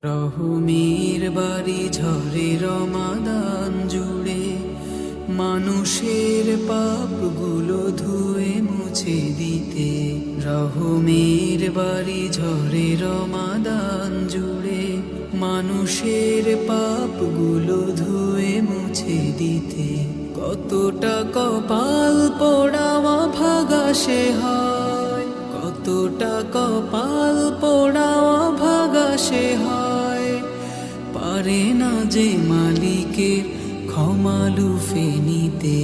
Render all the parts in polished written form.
রহমের বাড়ি ঝরে রমাদান জুড়ে, মানুষের পাপগুলো ধুয়ে মুছে দিতে। রহমের বাড়ি ঝরে রমাদান জুড়ে, মানুষের পাপগুলো ধুয়ে মুছে দিতে। কতটা কপাল পোড়াওয়া ভাগা সে হয়, কতটা কপাল পোড়াওয়া ভাগা সে হয়। পারে না যে মালিকের ক্ষমা লুফে নিতে,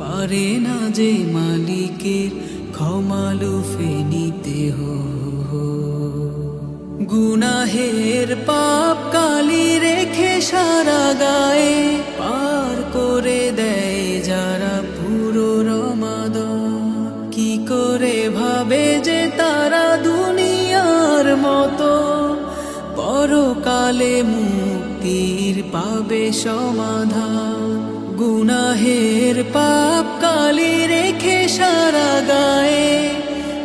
পারে না যে মালিকের ক্ষমা লুফে নিতে। গুনাহের পাপ কালি রেখে সারা গায়ে পার করে দেয় যারা পুরো রমাদান। কি করে ভাবে যে তারা দুনিয়ার মতো পরকালে মুক্তির পাবে সমাধান। গুনাহের পাপ কালি রেখে সারা গায়ে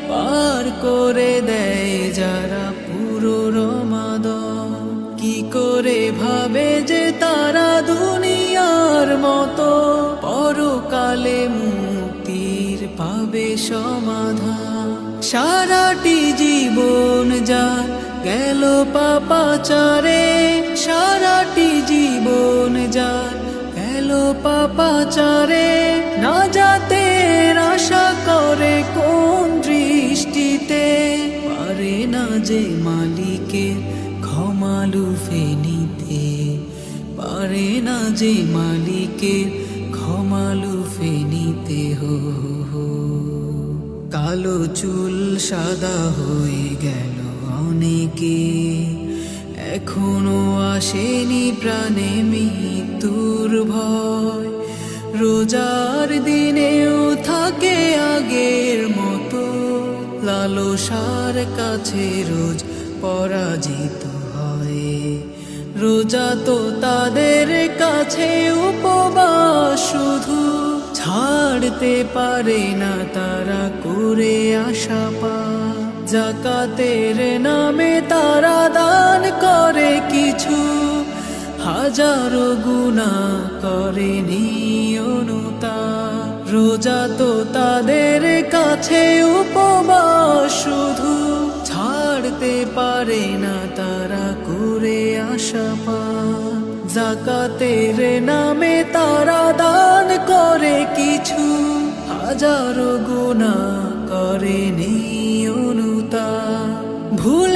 পার করে দেয় যারা পুরো রমাদান। কি করে ভাবে যে তারা দুনিয়ার মতো পরকালে মুক্তির পাবে সমাধান। সারাটি জীবন যার গেল পাপাচারে, সারাটি জীবন যার গেল পাপাচারে, না যাতে আশা করে কোন দৃষ্টিতে। পারে না যে মালিকের ক্ষমা লুফে নিতে, পারে না যে মালিকের ক্ষমা লুফে নিতে। কালো চুল সাদা হয়ে গেল অনেকে, এখনো আসেনি প্রাণে মৃত্যুর ভয়। রোজার দিনেও থাকে আগের মতো, লালসার কাছে রোজ পরাজিত হয়। রোজা তো তাদের কাছে উপবাস শুধু, ছাড়তে পারে না তারা করে আসা পাপ। যাকাতের নামে তারা দান করে কিছু, হাজারো গুনাহ করে নিয়নতাপ। রোজা তো তাদের কাছে উপবাস শুধু, ছাড়তে পারে না তারা করে আসা পাপ। যাকাতের নামে তারা দান করে কিছু, হাজারো গুনাহ করে নিয়নতাপ। ভুলে